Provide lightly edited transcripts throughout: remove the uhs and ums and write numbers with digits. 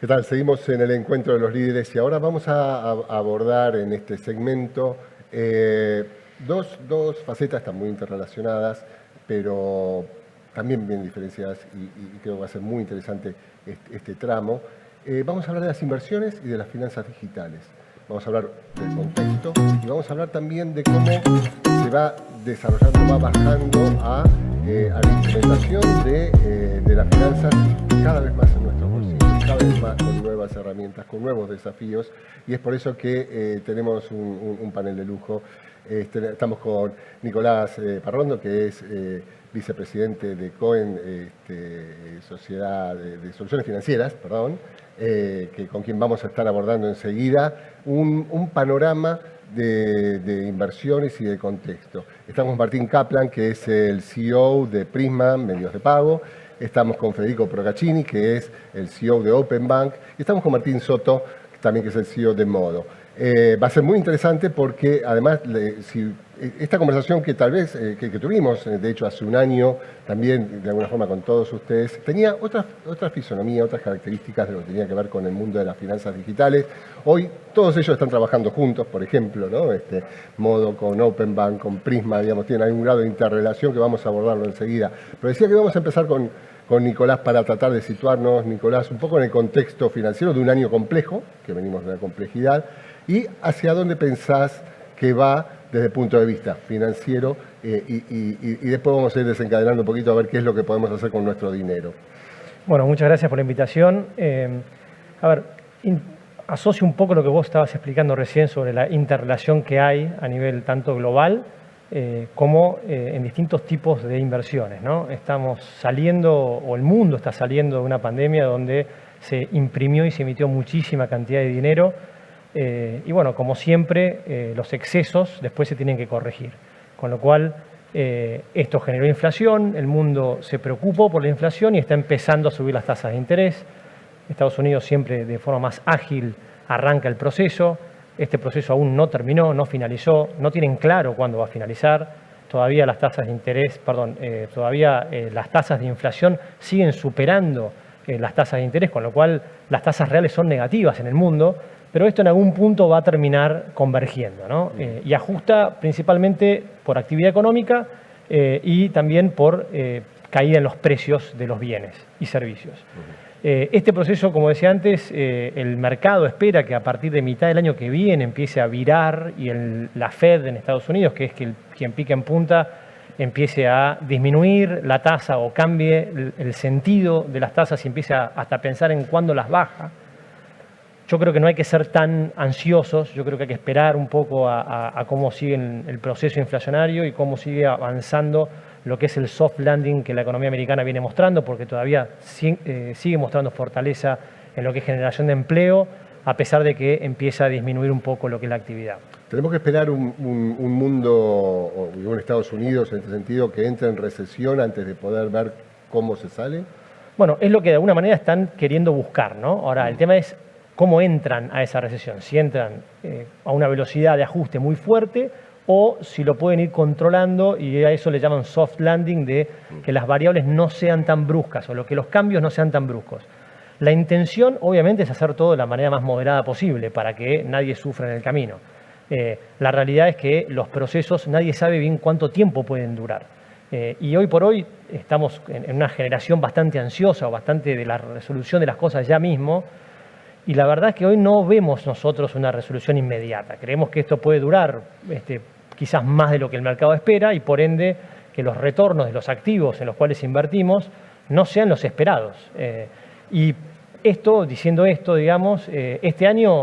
¿Qué tal? Seguimos en el encuentro de los líderes y ahora vamos a abordar en este segmento dos facetas, están muy interrelacionadas, pero también bien diferenciadas y creo que va a ser muy interesante este tramo. Vamos a hablar de las inversiones y de las finanzas digitales. Vamos a hablar del contexto y vamos a hablar también de cómo se va desarrollando, va bajando a la implementación de las finanzas cada vez más en nuestros bolsillos, cada vez más con nuevas herramientas, con nuevos desafíos, y es por eso que tenemos un panel de lujo. Estamos con Nicolás Parrondo, que es vicepresidente de Cohen, Sociedad de Soluciones Financieras, perdón, con quien vamos a estar abordando enseguida un panorama de inversiones y de contexto. Estamos con Martín Kaplan, que es el CEO de Prisma Medios de Pago. Estamos con Federico Procaccini, que es el CEO de Open Bank. Y estamos con Martín Soto, también que es el CEO de Modo. Va a ser muy interesante porque además esta conversación que tal vez que tuvimos, de hecho hace un año, también de alguna forma con todos ustedes, tenía otra fisonomía, otras características de lo que tenía que ver con el mundo de las finanzas digitales. Hoy todos ellos están trabajando juntos, por ejemplo, ¿no? Modo con Open Bank, con Prisma, digamos, tienen algún grado de interrelación que vamos a abordarlo enseguida. Pero decía que vamos a empezar con Nicolás para tratar de situarnos, Nicolás, un poco en el contexto financiero de un año complejo, que venimos de una complejidad, y hacia dónde pensás que va desde el punto de vista financiero y después vamos a ir desencadenando un poquito a ver qué es lo que podemos hacer con nuestro dinero. Bueno, muchas gracias por la invitación. Asocio un poco lo que vos estabas explicando recién sobre la interrelación que hay a nivel tanto global como en distintos tipos de inversiones, ¿no? Estamos saliendo, o el mundo está saliendo de una pandemia donde se imprimió y se emitió muchísima cantidad de dinero. Y bueno, como siempre, los excesos después se tienen que corregir. Con lo cual, esto generó inflación, el mundo se preocupó por la inflación y está empezando a subir las tasas de interés. Estados Unidos siempre de forma más ágil arranca el proceso. Este proceso aún no terminó, no finalizó, no tienen claro cuándo va a finalizar. Todavía las tasas de interés, las tasas de inflación siguen superando las tasas de interés, con lo cual las tasas reales son negativas en el mundo. Pero esto en algún punto va a terminar convergiendo, ¿no? Y ajusta principalmente por actividad económica y también por caída en los precios de los bienes y servicios. Este proceso, como decía antes, el mercado espera que a partir de mitad del año que viene empiece a virar y la Fed en Estados Unidos, que es quien pica en punta, empiece a disminuir la tasa o cambie el sentido de las tasas y empiece hasta a pensar en cuándo las baja. Yo creo que no hay que ser tan ansiosos, yo creo que hay que esperar un poco a cómo sigue el proceso inflacionario y cómo sigue avanzando lo que es el soft landing que la economía americana viene mostrando, porque todavía sigue mostrando fortaleza en lo que es generación de empleo, a pesar de que empieza a disminuir un poco lo que es la actividad. ¿Tenemos que esperar un mundo, o un Estados Unidos en este sentido, que entre en recesión antes de poder ver cómo se sale? Bueno, es lo que de alguna manera están queriendo buscar, ¿no? Ahora, el tema es cómo entran a esa recesión, si entran a una velocidad de ajuste muy fuerte o si lo pueden ir controlando, y a eso le llaman soft landing, de que las variables no sean tan bruscas o que los cambios no sean tan bruscos. La intención obviamente es hacer todo de la manera más moderada posible para que nadie sufra en el camino. La realidad es que los procesos nadie sabe bien cuánto tiempo pueden durar. Y hoy por hoy estamos en una generación bastante ansiosa o bastante de la resolución de las cosas ya mismo. Y la verdad es que hoy no vemos nosotros una resolución inmediata. Creemos que esto puede durar quizás más de lo que el mercado espera y por ende que los retornos de los activos en los cuales invertimos no sean los esperados. Y diciendo esto, digamos,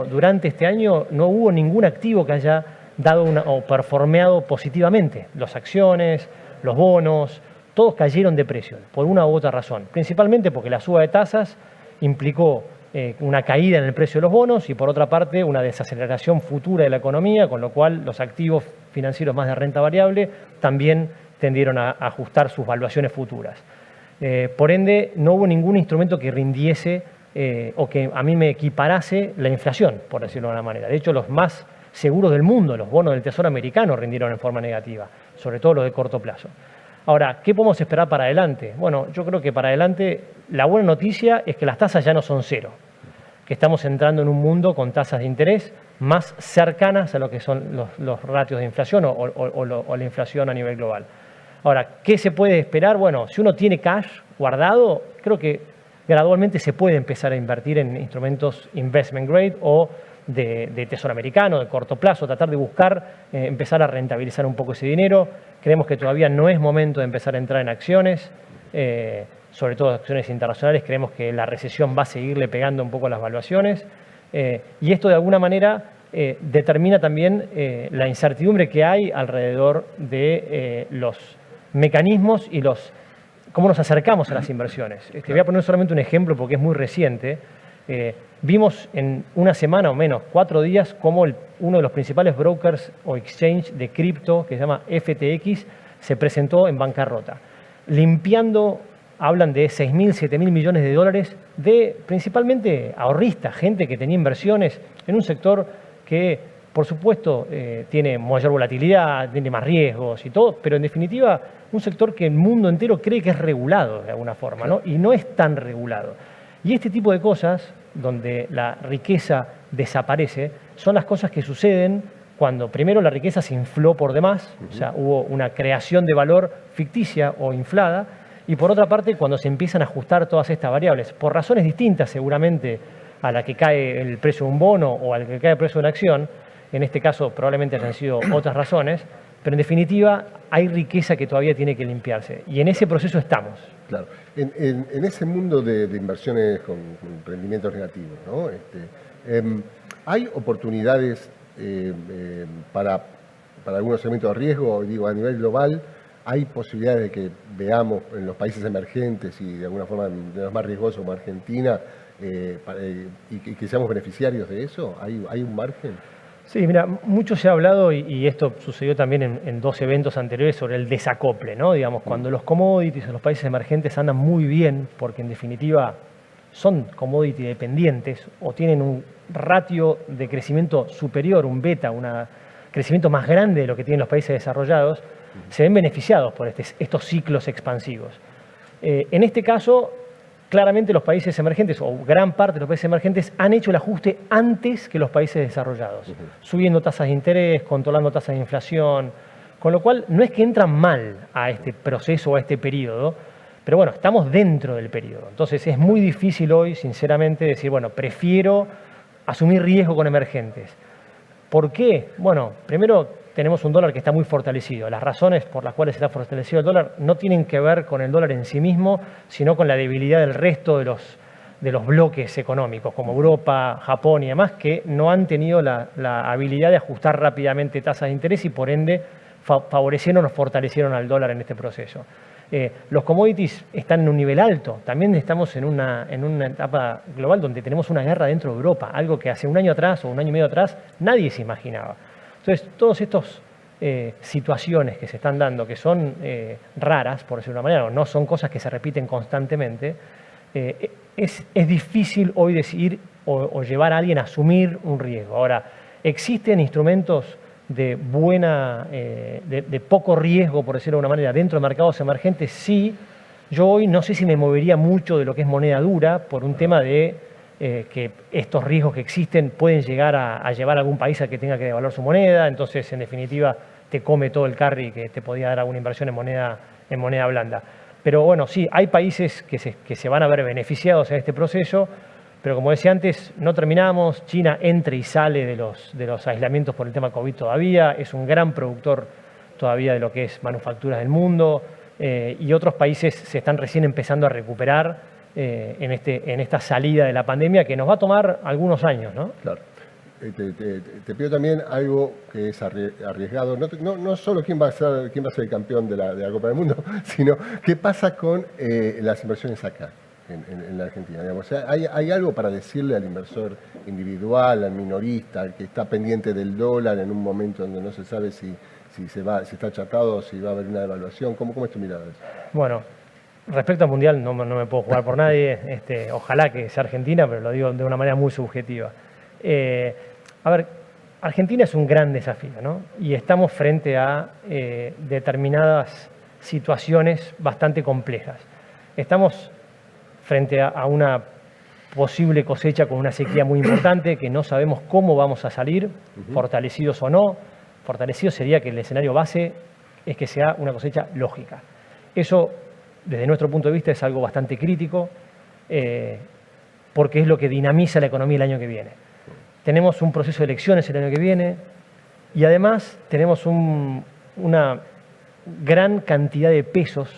durante este año no hubo ningún activo que haya dado o performeado positivamente. Las acciones, los bonos, todos cayeron de precio por una u otra razón. Principalmente porque la suba de tasas implicó una caída en el precio de los bonos y por otra parte una desaceleración futura de la economía, con lo cual los activos financieros más de renta variable también tendieron a ajustar sus valuaciones futuras. Por ende, no hubo ningún instrumento que rindiese o que a mí me equiparase la inflación, por decirlo de alguna manera. De hecho, los más seguros del mundo, los bonos del Tesoro americano, rindieron en forma negativa, sobre todo los de corto plazo. Ahora, ¿qué podemos esperar para adelante? Bueno, yo creo que para adelante la buena noticia es que las tasas ya no son cero. que estamos entrando en un mundo con tasas de interés más cercanas a lo que son los ratios de inflación o la inflación a nivel global. Ahora, ¿qué se puede esperar? Bueno, si uno tiene cash guardado, creo que gradualmente se puede empezar a invertir en instrumentos investment grade o de tesoro americano, de corto plazo, tratar de buscar, empezar a rentabilizar un poco ese dinero. Creemos que todavía no es momento de empezar a entrar en acciones, sobre todo acciones internacionales. Creemos que la recesión va a seguirle pegando un poco a las valuaciones. Y esto de alguna manera determina también la incertidumbre que hay alrededor de los mecanismos y cómo nos acercamos a las inversiones. Voy a poner solamente un ejemplo porque es muy reciente. Vimos en una semana o menos, 4 días, cómo uno de los principales brokers o exchange de cripto, que se llama FTX, se presentó en bancarrota, limpiando, hablan de 6.000, 7.000 millones de dólares de principalmente ahorristas, gente que tenía inversiones en un sector que, por supuesto, tiene mayor volatilidad, tiene más riesgos y todo, pero en definitiva un sector que el mundo entero cree que es regulado de alguna forma, ¿no? Y no es tan regulado. Y este tipo de cosas, donde la riqueza desaparece, son las cosas que suceden cuando primero la riqueza se infló por demás, o sea, hubo una creación de valor ficticia o inflada, y por otra parte, cuando se empiezan a ajustar todas estas variables, por razones distintas seguramente a la que cae el precio de un bono o al que cae el precio de una acción, en este caso probablemente hayan sido otras razones, pero en definitiva hay riqueza que todavía tiene que limpiarse, y en ese proceso estamos. Claro. En ese mundo de inversiones con rendimientos negativos, ¿no? ¿Hay oportunidades para algunos segmentos de riesgo? Digo, a nivel global, ¿hay posibilidades de que veamos en los países emergentes y de alguna forma de los más riesgosos como Argentina y que seamos beneficiarios de eso? ¿Hay un margen? Sí, mira, mucho se ha hablado y esto sucedió también en 2 eventos anteriores sobre el desacople, ¿no? Digamos, cuando los commodities en los países emergentes andan muy bien, porque en definitiva son commodity dependientes o tienen un ratio de crecimiento superior, un beta, un crecimiento más grande de lo que tienen los países desarrollados, se ven beneficiados por estos ciclos expansivos. En este caso, claramente los países emergentes, o gran parte de los países emergentes, han hecho el ajuste antes que los países desarrollados, subiendo tasas de interés, controlando tasas de inflación, con lo cual no es que entran mal a este proceso o a este periodo, pero bueno, estamos dentro del periodo. Entonces es muy difícil hoy, sinceramente, decir, bueno, prefiero asumir riesgo con emergentes. ¿Por qué? Bueno, primero tenemos un dólar que está muy fortalecido. Las razones por las cuales está fortalecido el dólar no tienen que ver con el dólar en sí mismo, sino con la debilidad del resto de los bloques económicos, como Europa, Japón y demás, que no han tenido la habilidad de ajustar rápidamente tasas de interés y por ende favorecieron o fortalecieron al dólar en este proceso. Los commodities están en un nivel alto. También estamos en una etapa global donde tenemos una guerra dentro de Europa, algo que hace un año atrás o un año y medio atrás nadie se imaginaba. Entonces, todas estas situaciones que se están dando, que son raras, por decirlo de una manera, no son cosas que se repiten constantemente, es difícil hoy decidir o llevar a alguien a asumir un riesgo. Ahora, ¿existen instrumentos de poco riesgo, por decirlo de alguna manera, dentro de mercados emergentes? Sí. Yo hoy no sé si me movería mucho de lo que es moneda dura por un tema de que estos riesgos que existen pueden llegar a llevar a algún país a que tenga que devaluar su moneda, entonces en definitiva te come todo el carry que te podía dar alguna inversión en moneda blanda. Pero bueno, sí, hay países que se van a ver beneficiados en este proceso, pero como decía antes, no terminamos. China entra y sale de los aislamientos por el tema COVID todavía, es un gran productor todavía de lo que es manufacturas del mundo, y otros países se están recién empezando a recuperar en esta salida de la pandemia que nos va a tomar algunos años, ¿no? Claro. Te pido también algo que es arriesgado, no solo quién va a ser el campeón de la Copa del Mundo, sino qué pasa con las inversiones acá, en la Argentina. Digamos. O sea, ¿hay algo para decirle al inversor individual, al minorista, al que está pendiente del dólar en un momento donde no se sabe si está achatado o si va a haber una devaluación? ¿Cómo es tu mirada de eso? Bueno, respecto al Mundial, no me puedo jugar por nadie. Ojalá que sea Argentina, pero lo digo de una manera muy subjetiva. A ver, Argentina es un gran desafío, ¿no? Y estamos frente a determinadas situaciones bastante complejas. Estamos frente a una posible cosecha con una sequía muy importante, que no sabemos cómo vamos a salir, fortalecidos o no. Fortalecidos sería que el escenario base es que sea una cosecha lógica. Eso, desde nuestro punto de vista, es algo bastante crítico, porque es lo que dinamiza la economía el año que viene. Tenemos un proceso de elecciones el año que viene y además tenemos una gran cantidad de pesos,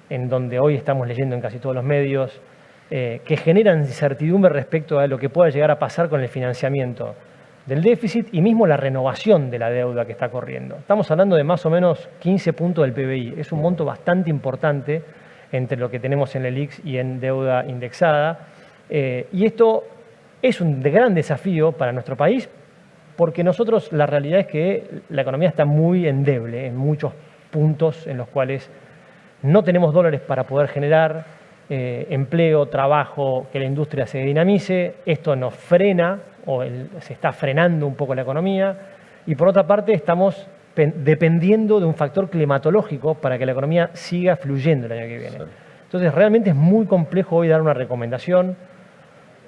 en donde hoy estamos leyendo en casi todos los medios, que generan incertidumbre respecto a lo que pueda llegar a pasar con el financiamiento del déficit y mismo la renovación de la deuda que está corriendo. Estamos hablando de más o menos 15 puntos del PBI. Es un monto bastante importante entre lo que tenemos en el IX y en deuda indexada. Y esto es un gran desafío para nuestro país porque nosotros, la realidad es que la economía está muy endeble en muchos puntos en los cuales no tenemos dólares para poder generar empleo, trabajo, que la industria se dinamice. Esto nos frena o se está frenando un poco la economía y por otra parte estamos dependiendo de un factor climatológico para que la economía siga fluyendo el año que viene. Entonces realmente es muy complejo hoy dar una recomendación.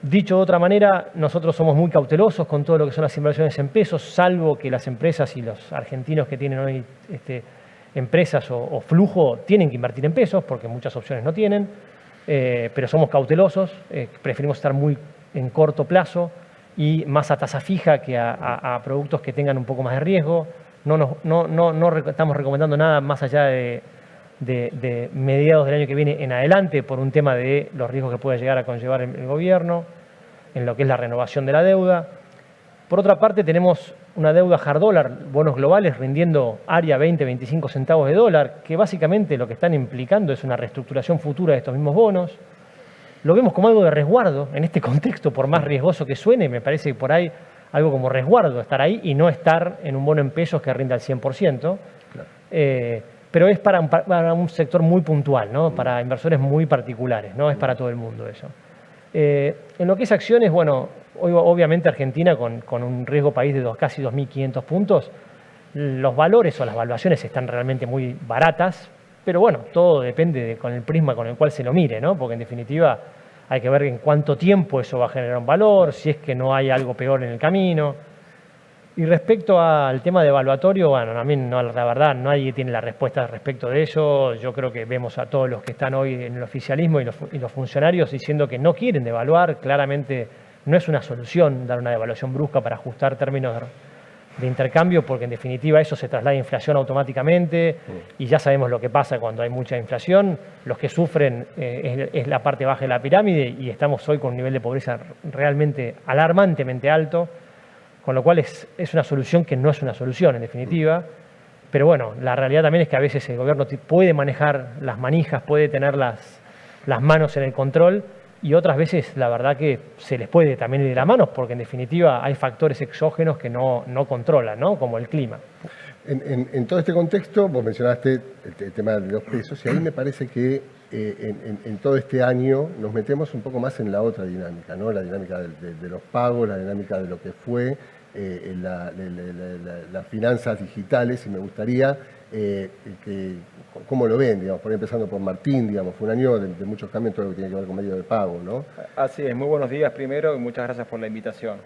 Dicho de otra manera, nosotros somos muy cautelosos con todo lo que son las inversiones en pesos, salvo que las empresas y los argentinos que tienen hoy empresas o flujo tienen que invertir en pesos porque muchas opciones no tienen, pero somos cautelosos, preferimos estar muy en corto plazo y más a tasa fija que a productos que tengan un poco más de riesgo. No estamos recomendando nada más allá de mediados del año que viene en adelante por un tema de los riesgos que puede llegar a conllevar el gobierno en lo que es la renovación de la deuda. Por otra parte, tenemos una deuda hard dólar, bonos globales rindiendo área 20, 25 centavos de dólar, que básicamente lo que están implicando es una reestructuración futura de estos mismos bonos. Lo vemos como algo de resguardo en este contexto, por más riesgoso que suene, me parece que por ahí algo como resguardo, estar ahí y no estar en un bono en pesos que rinda al 100%. Claro. Pero es para un sector muy puntual, ¿no? Para inversores muy particulares, no es para todo el mundo eso. En lo que es acciones, bueno, hoy obviamente Argentina con un riesgo país de casi 2.500 puntos, los valores o las valuaciones están realmente muy baratas, pero bueno, todo depende con el prisma con el cual se lo mire, ¿no? Porque en definitiva hay que ver en cuánto tiempo eso va a generar un valor, si es que no hay algo peor en el camino. Y respecto al tema de evaluatorio, bueno, a mí no, la verdad nadie tiene la respuesta respecto de eso. Yo creo que vemos a todos los que están hoy en el oficialismo y los funcionarios diciendo que no quieren devaluar. Claramente no es una solución dar una devaluación brusca para ajustar términos de intercambio, porque en definitiva eso se traslada a inflación automáticamente y ya sabemos lo que pasa cuando hay mucha inflación. Los que sufren es la parte baja de la pirámide y estamos hoy con un nivel de pobreza realmente alarmantemente alto, con lo cual es una solución que no es una solución en definitiva. Pero bueno, la realidad también es que a veces el gobierno puede manejar las manijas, puede tener las manos en el control, y otras veces la verdad que se les puede también ir de las manos, porque en definitiva hay factores exógenos que no controlan, ¿no? Como el clima. En todo este contexto, vos mencionaste el tema de los pesos, y a mí me parece que en todo este año nos metemos un poco más en la otra dinámica, ¿no? La dinámica de los pagos, la dinámica de lo que fue las finanzas digitales, y me gustaría cómo lo ven, digamos, por ahí empezando por Martín, digamos, fue un año de muchos cambios en todo lo que tiene que ver con medio de pago, ¿no? Así es, muy buenos días primero y muchas gracias por la invitación.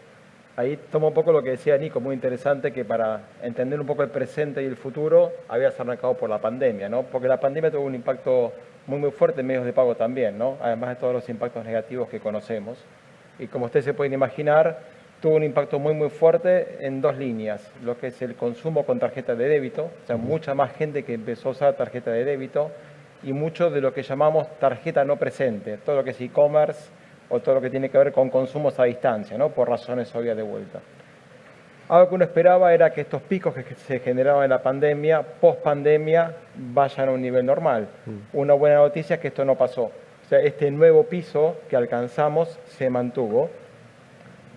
Ahí tomo un poco lo que decía Nico, muy interesante, que para entender un poco el presente y el futuro habías arrancado por la pandemia, ¿no? Porque la pandemia tuvo un impacto muy fuerte en medios de pago también, ¿no? Además de todos los impactos negativos que conocemos. Y como ustedes se pueden imaginar, tuvo un impacto muy fuerte en dos líneas, lo que es el consumo con tarjeta de débito, o sea, mucha más gente que empezó a usar tarjeta de débito, y mucho de lo que llamamos tarjeta no presente, todo lo que es e-commerce o todo lo que tiene que ver con consumos a distancia, ¿no? Por razones obvias de vuelta. Algo que uno esperaba era que estos picos que se generaban en la pandemia, post-pandemia, vayan a un nivel normal. Una buena noticia es que esto no pasó. O sea, este nuevo piso que alcanzamos se mantuvo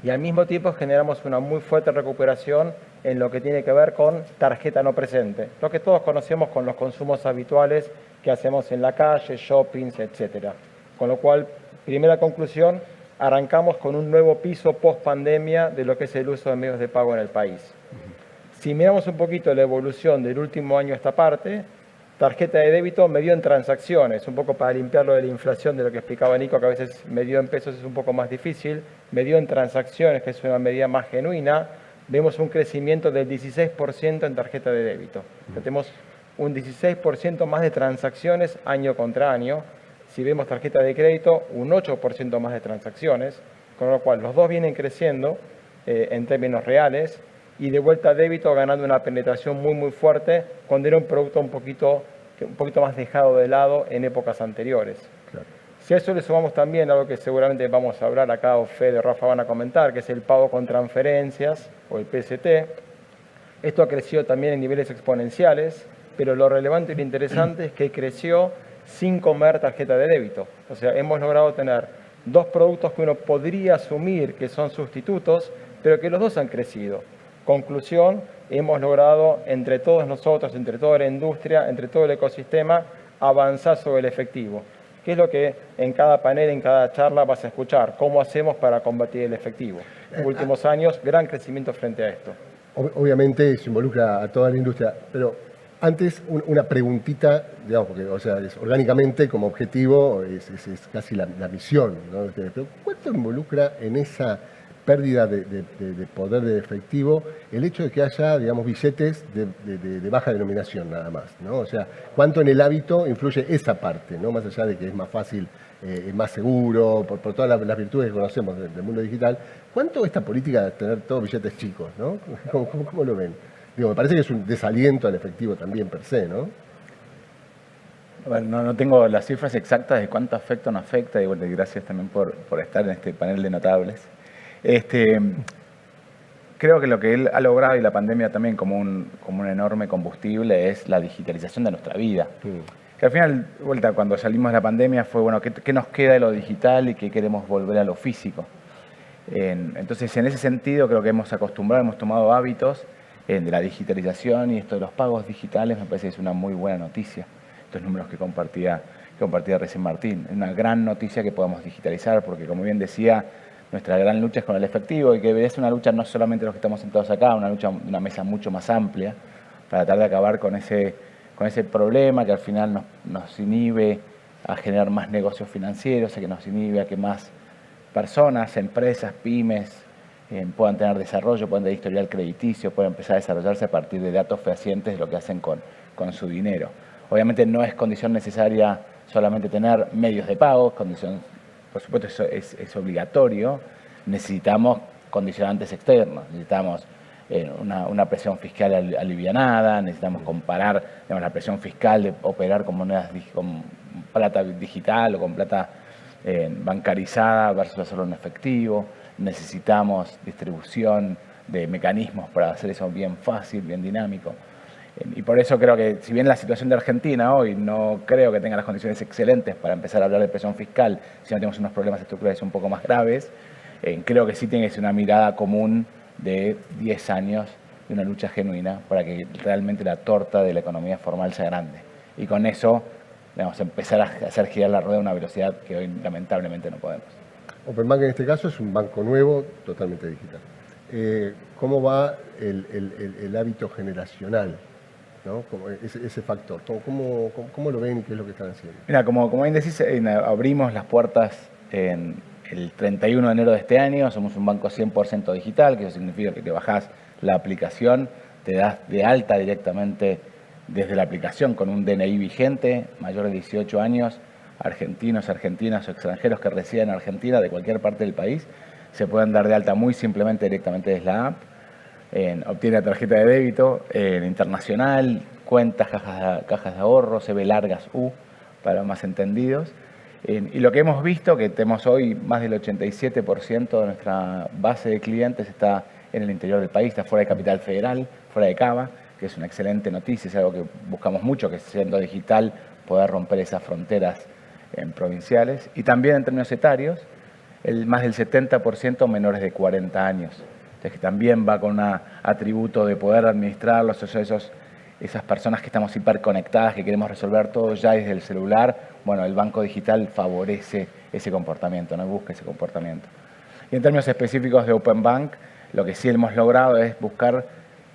y al mismo tiempo generamos una muy fuerte recuperación en lo que tiene que ver con tarjeta no presente, lo que todos conocemos con los consumos habituales que hacemos en la calle, shoppings, etc. Con lo cual, primera conclusión, arrancamos con un nuevo piso post-pandemia de lo que es el uso de medios de pago en el país. Si miramos un poquito la evolución del último año a esta parte, tarjeta de débito medido en transacciones, un poco para limpiarlo de la inflación de lo que explicaba Nico, que a veces medido en pesos es un poco más difícil, medido en transacciones, que es una medida más genuina, vemos un crecimiento del 16% en tarjeta de débito. Tenemos un 16% más de transacciones año contra año. Si vemos tarjeta de crédito, un 8% más de transacciones, con lo cual los dos vienen creciendo en términos reales, y de vuelta a débito ganando una penetración muy fuerte cuando era un producto un poquito más dejado de lado en épocas anteriores. Claro. Si a eso le sumamos también algo que seguramente vamos a hablar acá, o Fede o Rafa van a comentar, que es el pago con transferencias o el PST, esto ha crecido también en niveles exponenciales, pero lo relevante y lo interesante es que creció sin comer tarjeta de débito. O sea, hemos logrado tener dos productos que uno podría asumir que son sustitutos, pero que los dos han crecido. Conclusión, hemos logrado entre todos nosotros, entre toda la industria, entre todo el ecosistema, avanzar sobre el efectivo. ¿Qué es lo que en cada panel, en cada charla vas a escuchar? ¿Cómo hacemos para combatir el efectivo? En los últimos años, gran crecimiento frente a esto. Obviamente se involucra a toda la industria, pero antes una preguntita, digamos, porque o sea, orgánicamente como objetivo es casi la misión, ¿no? Pero ¿cuánto involucra en esa pérdida de poder de efectivo el hecho de que haya, digamos, billetes de baja denominación nada más, ¿no? O sea, ¿cuánto en el hábito influye esa parte, ¿no? Más allá de que es más fácil, es más seguro, por todas las virtudes que conocemos del mundo digital, ¿cuánto esta política de tener todos billetes chicos, ¿no? ¿Cómo lo ven? Digo, me parece que es un desaliento al efectivo también per se, ¿no? Bueno, no tengo las cifras exactas de cuánto afecta o no afecta, y bueno, gracias también por estar en este panel de notables. Creo que lo que él ha logrado, y la pandemia también como un enorme combustible, es la digitalización de nuestra vida. Que al final, vuelta, cuando salimos de la pandemia fue, bueno, ¿qué nos queda de lo digital y qué queremos volver a lo físico? Entonces, en ese sentido, creo que hemos acostumbrado, hemos tomado hábitos de la digitalización, y esto de los pagos digitales me parece que es una muy buena noticia. Estos números que compartía recién Martín. Es una gran noticia que podamos digitalizar, porque como bien decía, nuestra gran lucha es con el efectivo, y que es una lucha no solamente los que estamos sentados acá, una mesa mucho más amplia, para tratar de acabar con ese problema que al final nos inhibe a generar más negocios financieros, a que nos inhibe a que más personas, empresas, pymes puedan tener desarrollo, puedan tener historial crediticio, puedan empezar a desarrollarse a partir de datos fehacientes de lo que hacen con su dinero. Obviamente no es condición necesaria solamente tener medios de pago, por supuesto eso es obligatorio. Necesitamos condicionantes externos, necesitamos una presión fiscal alivianada, necesitamos comparar, digamos, la presión fiscal de operar con monedas con plata digital o con plata bancarizada versus hacerlo en efectivo. Necesitamos distribución de mecanismos para hacer eso bien fácil, bien dinámico. Y por eso creo que, si bien la situación de Argentina hoy no creo que tenga las condiciones excelentes para empezar a hablar de presión fiscal, si no tenemos unos problemas estructurales un poco más graves, creo que sí tiene que ser una mirada común de 10 años de una lucha genuina para que realmente la torta de la economía formal sea grande. Y con eso, digamos, empezar a hacer girar la rueda a una velocidad que hoy lamentablemente no podemos. Openbank en este caso es un banco nuevo, totalmente digital. ¿Cómo va el hábito generacional? ¿No? Como ese factor, ¿cómo lo ven y qué es lo que están haciendo? Mira, como bien decís, abrimos las puertas el 31 de enero de este año. Somos un banco 100% digital, que eso significa que te bajás la aplicación, te das de alta directamente desde la aplicación con un DNI vigente, mayor de 18 años, argentinos, argentinas o extranjeros que residen en Argentina, de cualquier parte del país, se pueden dar de alta muy simplemente directamente desde la app. Obtiene la tarjeta de débito internacional, cuentas, cajas de ahorro, CB largas U, para más entendidos. Y lo que hemos visto, que tenemos hoy más del 87% de nuestra base de clientes está en el interior del país, está fuera de Capital Federal, fuera de Cava, que es una excelente noticia, es algo que buscamos mucho, que siendo digital poder romper esas fronteras provinciales. Y también en términos etarios, más del 70% menores de 40 años. Que también va con un atributo de poder administrarlos, esas personas que estamos hiperconectadas, que queremos resolver todo ya desde el celular. Bueno, el banco digital favorece ese comportamiento, no busca ese comportamiento. Y en términos específicos de Openbank, lo que sí hemos logrado es buscar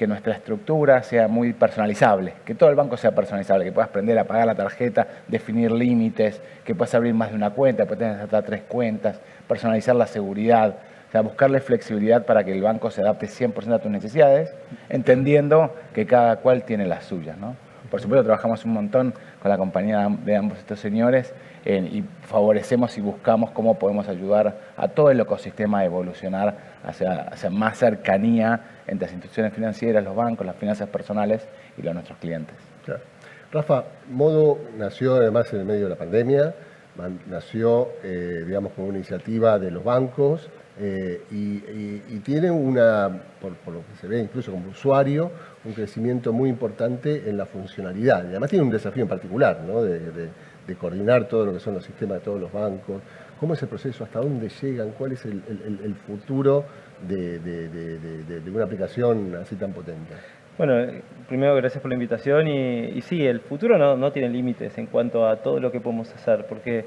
que nuestra estructura sea muy personalizable, que todo el banco sea personalizable, que puedas aprender a pagar la tarjeta, definir límites, que puedas abrir más de una cuenta, que tener hasta 3 cuentas, personalizar la seguridad, o sea, buscarle flexibilidad para que el banco se adapte 100% a tus necesidades, entendiendo que cada cual tiene las suyas, ¿no? Por supuesto, trabajamos un montón con la compañía de ambos estos señores y favorecemos y buscamos cómo podemos ayudar a todo el ecosistema a evolucionar hacia más cercanía entre las instituciones financieras, los bancos, las finanzas personales y los nuestros clientes. Claro. Rafa, Modo nació además en el medio de la pandemia, nació, digamos, como una iniciativa de los bancos y tiene por lo que se ve incluso como usuario, un crecimiento muy importante en la funcionalidad. Y además tiene un desafío en particular, ¿no? de coordinar todo lo que son los sistemas de todos los bancos. ¿Cómo es el proceso? ¿Hasta dónde llegan? ¿Cuál es el futuro de una aplicación así tan potente? Bueno, primero gracias por la invitación y sí, el futuro no tiene límites en cuanto a todo lo que podemos hacer, porque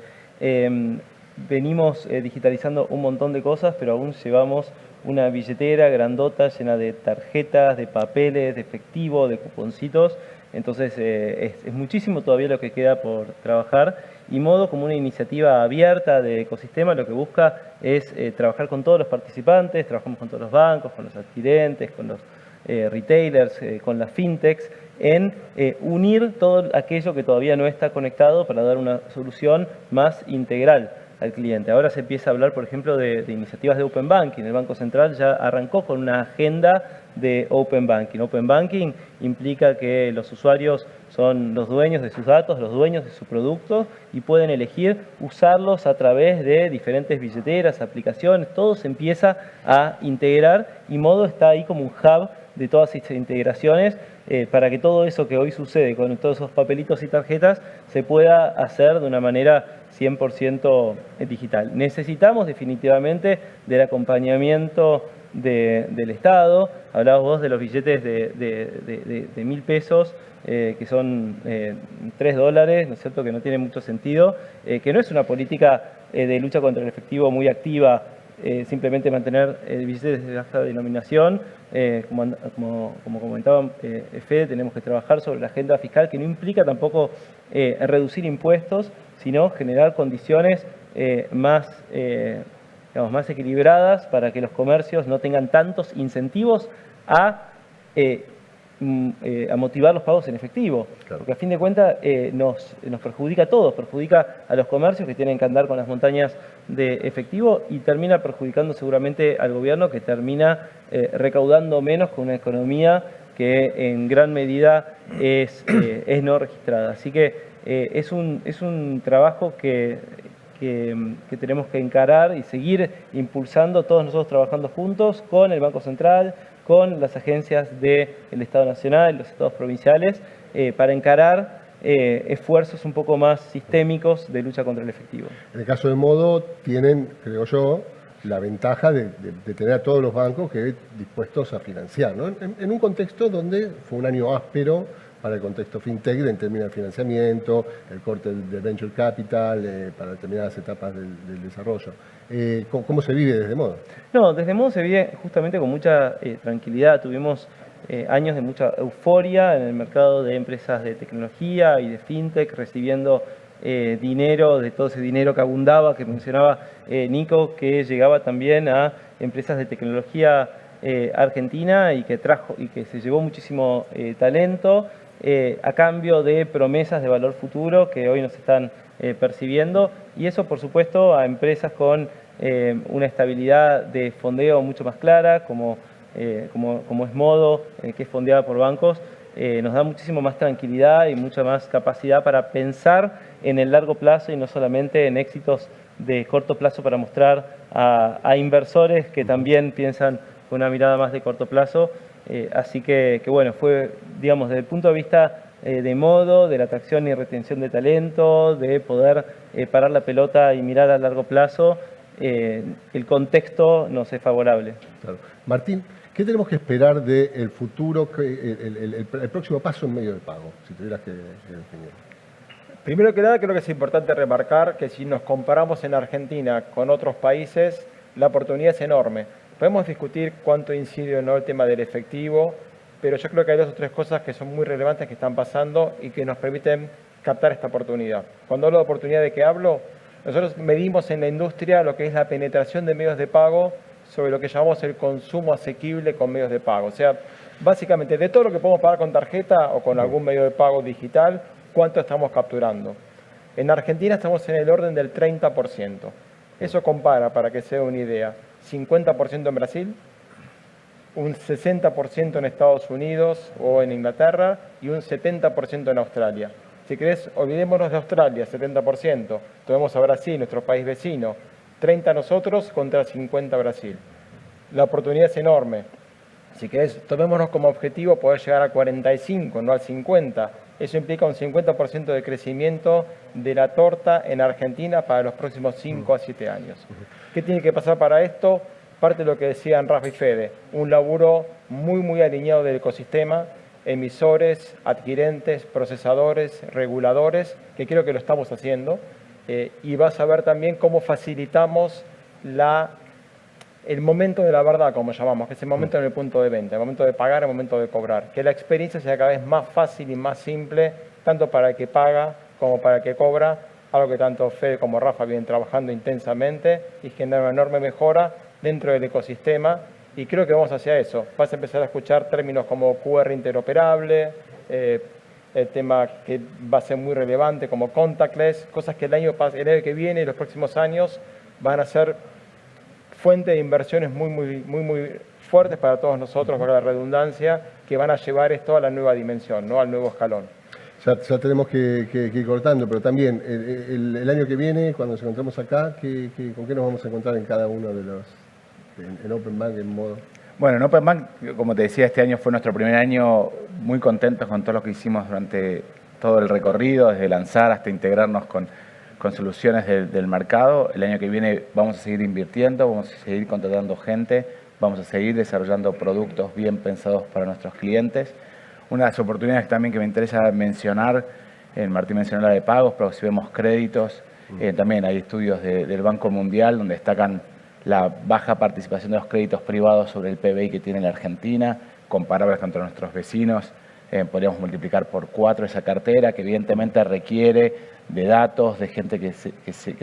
venimos digitalizando un montón de cosas, pero aún llevamos una billetera grandota llena de tarjetas, de papeles, de efectivo, de cuponcitos. Entonces es muchísimo todavía lo que queda por trabajar y Modo, como una iniciativa abierta de ecosistema, lo que busca es trabajar con todos los participantes, trabajamos con todos los bancos, con los adquirentes, con los retailers, con las fintechs, en unir todo aquello que todavía no está conectado para dar una solución más integral al cliente. Ahora se empieza a hablar, por ejemplo, de iniciativas de Open Banking. El Banco Central ya arrancó con una agenda de Open Banking. Open Banking implica que los usuarios son los dueños de sus datos, los dueños de sus productos y pueden elegir usarlos a través de diferentes billeteras, aplicaciones. Todo se empieza a integrar y Modo está ahí como un hub de todas estas integraciones para que todo eso que hoy sucede con todos esos papelitos y tarjetas se pueda hacer de una manera 100% digital. Necesitamos definitivamente del acompañamiento del Estado. Hablabas vos de los billetes de 1.000 pesos, que son $3, ¿no es cierto?, que no tiene mucho sentido, que no es una política de lucha contra el efectivo muy activa, simplemente mantener billetes de baja denominación. Como comentaba Fede, tenemos que trabajar sobre la agenda fiscal, que no implica tampoco reducir impuestos, sino generar condiciones más equilibradas para que los comercios no tengan tantos incentivos a motivar los pagos en efectivo. Claro. Porque a fin de cuentas nos perjudica a todos, perjudica a los comercios que tienen que andar con las montañas de efectivo y termina perjudicando seguramente al gobierno, que termina recaudando menos con una economía que en gran medida es no registrada. Así que es un trabajo que tenemos que encarar y seguir impulsando, todos nosotros trabajando juntos con el Banco Central, con las agencias del Estado Nacional, los estados provinciales, para encarar esfuerzos un poco más sistémicos de lucha contra el efectivo. En el caso de Modo tienen, creo yo, la ventaja de tener a todos los bancos dispuestos a financiar, ¿no? En un contexto donde fue un año áspero para el contexto fintech en términos de financiamiento, el corte del venture capital, para determinadas etapas del desarrollo. ¿Cómo se vive desde Modo? No, desde Modo se vive justamente con mucha tranquilidad. Tuvimos años de mucha euforia en el mercado de empresas de tecnología y de fintech, recibiendo dinero, de todo ese dinero que abundaba, que mencionaba Nico, que llegaba también a empresas de tecnología argentina y que se llevó muchísimo talento a cambio de promesas de valor futuro que hoy nos están percibiendo, y eso por supuesto a empresas con una estabilidad de fondeo mucho más clara, como es Modo, que es fondeada por bancos. Nos da muchísimo más tranquilidad y mucha más capacidad para pensar en el largo plazo y no solamente en éxitos de corto plazo para mostrar a inversores que también piensan con una mirada más de corto plazo. Así que bueno, fue, digamos, desde el punto de vista de Modo, de la atracción y retención de talento, de poder parar la pelota y mirar a largo plazo, el contexto nos es favorable. Claro. Martín, ¿qué tenemos que esperar del futuro, el próximo paso en medio del pago, si tuvieras que definir? Primero que nada, creo que es importante remarcar que si nos comparamos en Argentina con otros países, la oportunidad es enorme. Podemos discutir cuánto incide o no el tema del efectivo, pero yo creo que hay 2 o 3 cosas que son muy relevantes que están pasando y que nos permiten captar esta oportunidad. Cuando hablo de oportunidad, ¿de qué hablo? Nosotros medimos en la industria lo que es la penetración de medios de pago sobre lo que llamamos el consumo asequible con medios de pago. O sea, básicamente de todo lo que podemos pagar con tarjeta o con algún medio de pago digital, ¿cuánto estamos capturando? En Argentina estamos en el orden del 30%. Eso compara, para que se dé una idea, 50% en Brasil, un 60% en Estados Unidos o en Inglaterra y un 70% en Australia. Si querés, olvidémonos de Australia, 70%. Tomemos a Brasil, nuestro país vecino, 30 nosotros contra 50 Brasil. La oportunidad es enorme. Si querés, tomémonos como objetivo poder llegar a 45, no al 50. Eso implica un 50% de crecimiento de la torta en Argentina para los próximos 5 a 7 años. ¿Qué tiene que pasar para esto? Parte de lo que decían Rafa y Fede, un laburo muy alineado del ecosistema, emisores, adquirentes, procesadores, reguladores, que creo que lo estamos haciendo, y vas a ver también cómo facilitamos el momento de la verdad, como llamamos, que es el momento en el punto de venta, el momento de pagar, el momento de cobrar, que la experiencia sea cada vez más fácil y más simple, tanto para el que paga como para el que cobra, algo que tanto Fede como Rafa vienen trabajando intensamente y genera una enorme mejora dentro del ecosistema, y creo que vamos hacia eso. Vas a empezar a escuchar términos como QR interoperable, el tema que va a ser muy relevante como contactless, cosas que el año que viene y los próximos años van a ser fuente de inversiones muy fuertes para todos nosotros, con la redundancia, que van a llevar esto a la nueva dimensión, ¿no? Al nuevo escalón. Ya tenemos que ir cortando, pero también el año que viene, cuando nos encontremos acá, ¿con qué nos vamos a encontrar en cada uno de los, en Open Bank, en modo? Bueno, en Open Bank, como te decía, este año fue nuestro primer año, muy contentos con todo lo que hicimos durante todo el recorrido, desde lanzar hasta integrarnos con soluciones del mercado. El año que viene vamos a seguir invirtiendo, vamos a seguir contratando gente, vamos a seguir desarrollando productos bien pensados para nuestros clientes. Una de las oportunidades también que me interesa mencionar, Martín mencionó la de pagos, pero si vemos créditos, también hay estudios del Banco Mundial donde destacan la baja participación de los créditos privados sobre el PBI que tiene la Argentina, comparables contra nuestros vecinos. Podríamos multiplicar por 4 esa cartera, que evidentemente requiere de datos, de gente que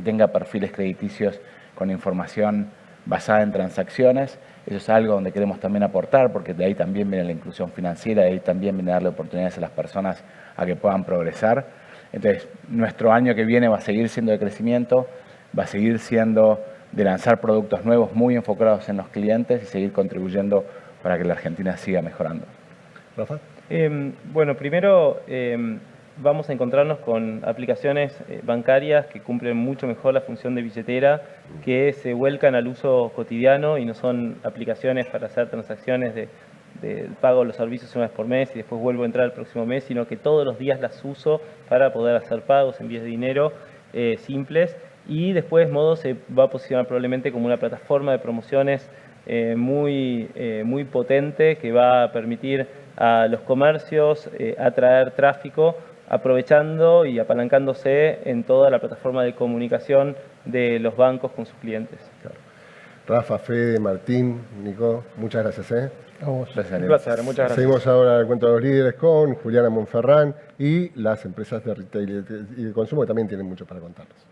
tenga perfiles crediticios con información basada en transacciones. Eso es algo donde queremos también aportar, porque de ahí también viene la inclusión financiera, de ahí también viene darle oportunidades a las personas a que puedan progresar. Entonces, nuestro año que viene va a seguir siendo de crecimiento, va a seguir siendo de lanzar productos nuevos muy enfocados en los clientes y seguir contribuyendo para que la Argentina siga mejorando. Rafa. Bueno, primero vamos a encontrarnos con aplicaciones bancarias que cumplen mucho mejor la función de billetera, que se vuelcan al uso cotidiano y no son aplicaciones para hacer transacciones de pago de los servicios una vez por mes y después vuelvo a entrar el próximo mes, sino que todos los días las uso para poder hacer pagos, envíos de dinero simples. Y después Modo se va a posicionar probablemente como una plataforma de promociones muy potente que va a permitir a los comercios atraer tráfico aprovechando y apalancándose en toda la plataforma de comunicación de los bancos con sus clientes. Claro. Rafa, Fede, Martín, Nico, muchas gracias. A vos. Gracias, Un placer, muchas gracias. Seguimos ahora el Cuento de los Líderes con Juliana Monferrán y las empresas de retail y de consumo que también tienen mucho para contarnos.